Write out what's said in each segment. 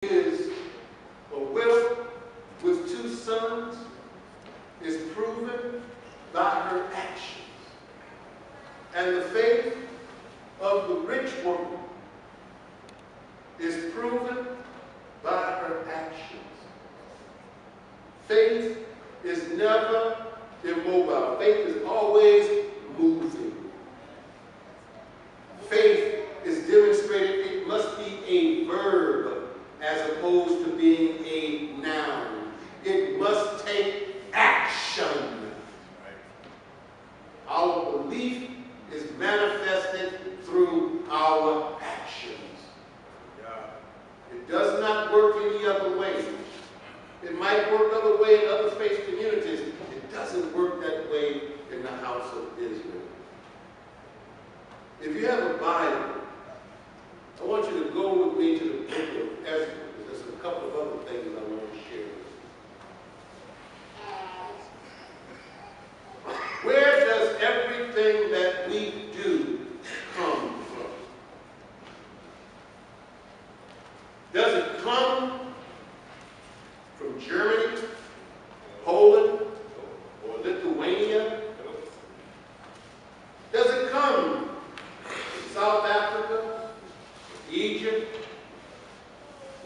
is a widow with 2 sons is proven by her actions. And the faith of the rich woman is proven by her actions. Faith is never immobile. Faith is always moving. Faith is demonstrated. It must be a verb as opposed to being a noun. It must take action. Our belief is manifested through our actions. It does not work any other way. It might work other way in other faith communities. It doesn't work that way in the house of Israel. If you have a Bible, I want you to go with me to the book of Ezra. There's a couple of other things I want to share with you. Where does everything that we do come from? Does it come from Germany, Poland, or Lithuania? Does it come from South Africa, Egypt,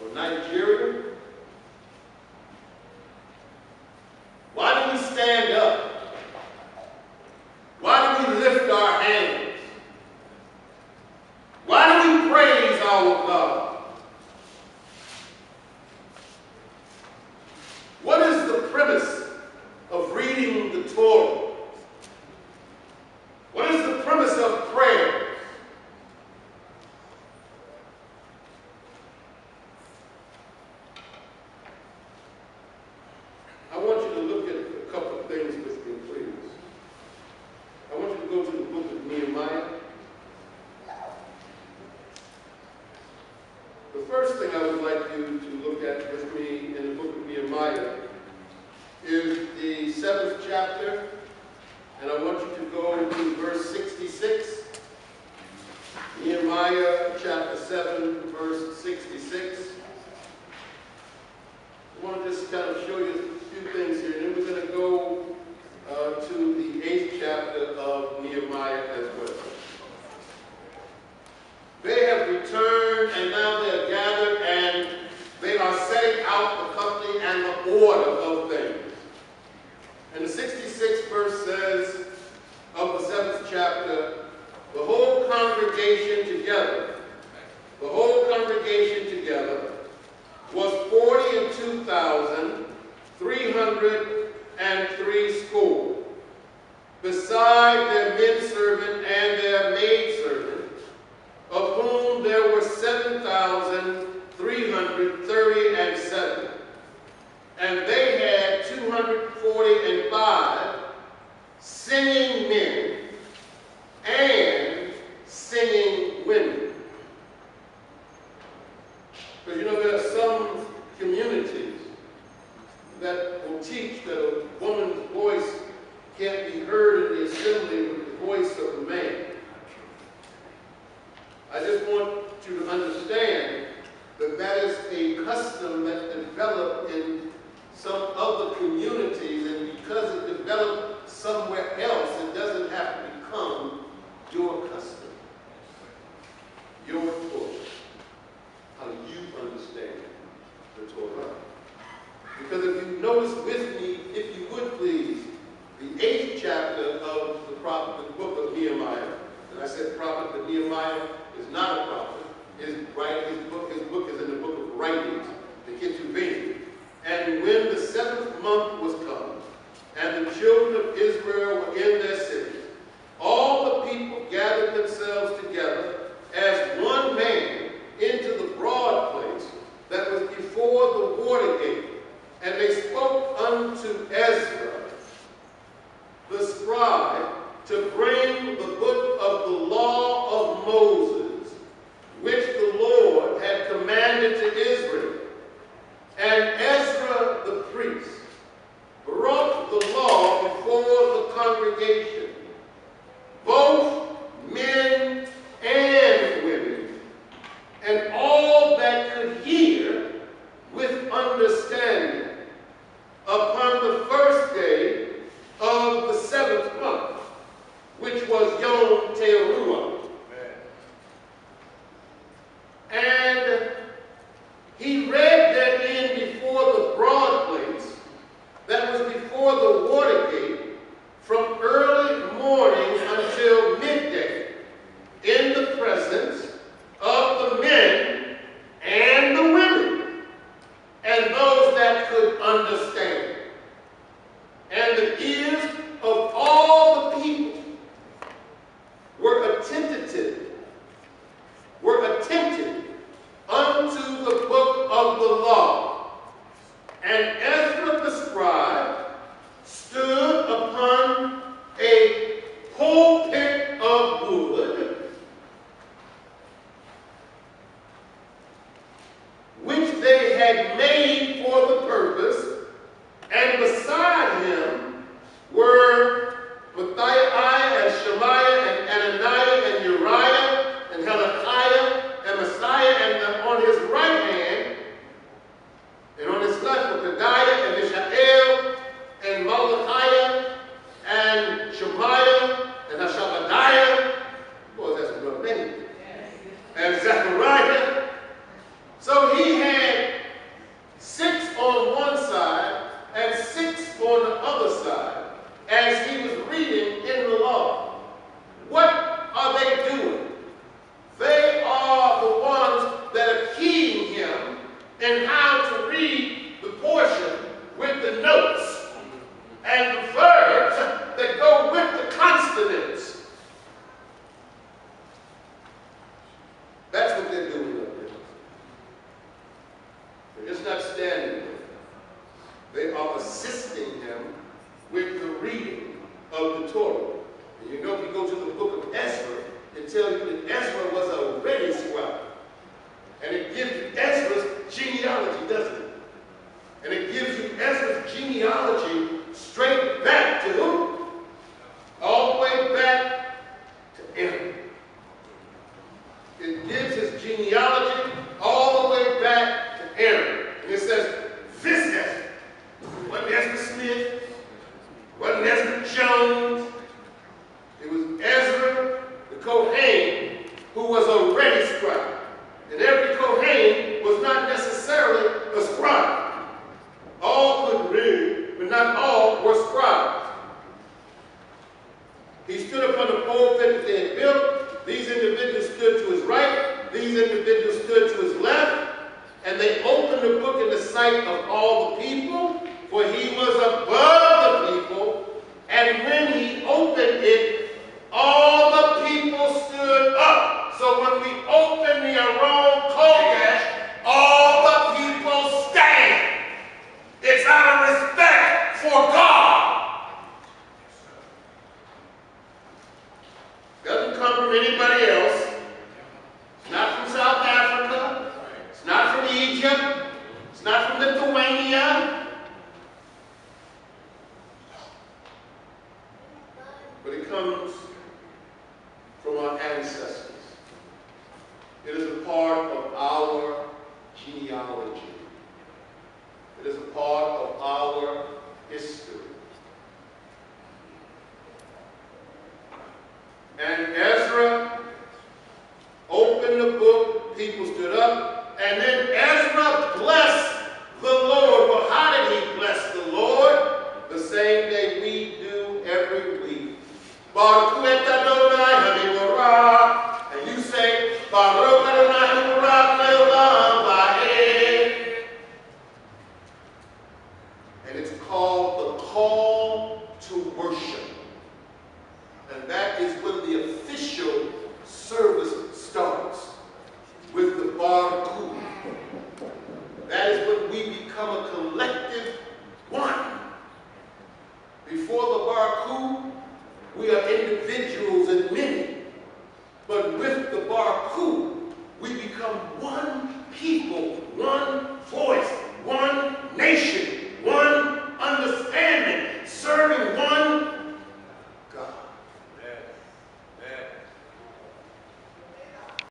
or Nigeria? Why do we stand up? Why do we lift our hands? Why do we praise our God? What is the premise of reading the Torah? What is the premise of prayer? I want you to look at a couple of things with me, please. I want you to go to the book of Nehemiah. The first thing I would like you to look at with me in the book of Nehemiah is the 7th chapter, and I want you to go to verse 66. Nehemiah chapter 7, verse 66. I want to just kind of show you a few things here, and then we're going to go to the 8th chapter of Nehemiah as well. They have returned, and now they are gathered, and they are setting out the company and the order of things. And the 66th verse says of the 7th chapter, the whole congregation together was 42,303 score, beside their men servant and their maid servant, of whom there were 7,337. And they had 245 singing men and singing women. Because you know, there are some communities that will teach that a woman's voice can't be heard in the assembly with the voice of a man. I just want you to understand that that is a custom that developed in some other communities, and because it developed somewhere else, it doesn't have to become your custom, your Torah, how you understand the Torah. Because if you notice with me, if you would please, the 8th chapter of the book of Nehemiah, and I said prophet, but Nehemiah is not a prophet. His book is in the book of writings, the Ketuvim. And when the 7th month was come, and the children of Israel were in their cities, all the people gathered themselves together as one man into the broad place that was before the water gate. And they spoke unto Ezra, the scribe, to bring the book of the law of Moses, which the Lord had made for the purpose, and beside him were Matthiah and Shemaiah and Ananiah and Uriah and Hilkiah and Messiah, and on his right hand and on his left were Pedaiah and Mishael and Malachiah and Shemaiah and Hashabadiah. Boy, that's a good name. And Zechariah. So he had 6 on one side and 6 on the other side as he was reading in the law. What are they doing? They are the ones that are keying him in how to read the portion with the notes and the verbs that go with the consonants. That's what they're doing up there. They're just not standing there. They are assisting him with the reading of the Torah. And you know, if you go to the book of Ezra, it tells you that Ezra was a ready scribe. And it gives you Ezra's genealogy, doesn't it? And it gives you Ezra's genealogy straight back to who? All the way back to Aaron. It gives his genealogy all the way back to Aaron. And it says, this Ezra. Wasn't Ezra Smith. Wasn't Ezra Jones. It was Ezra the Kohen, who was a ready scribe. And every Kohen was not necessarily a scribe. All could read, but not all were scribes. He stood upon the pulpit that they had built. These individuals stood to his right. These individuals stood to his left. And they opened the book in the sight of all the people, for he was above the people. And when he opened it, all the people stood up. So when we open the Aron Kodesh, all the people stand. It's out of respect for God. Doesn't come from anybody else. It's not from South Africa. It's not from Egypt. It's not from Lithuania. But it comes from our ancestors. It is a part of our genealogy. It is a part of our history. And Ezra opened the book, people stood up, and then Ezra blessed the Lord. Well, how did he bless the Lord? The same day we do every week. Baruch et Adonai Haniborah. And you say, Baruch Adonai Haniborah Le'olam Va'ed. And it's called the call to worship. And that is when the official service starts with the Baruch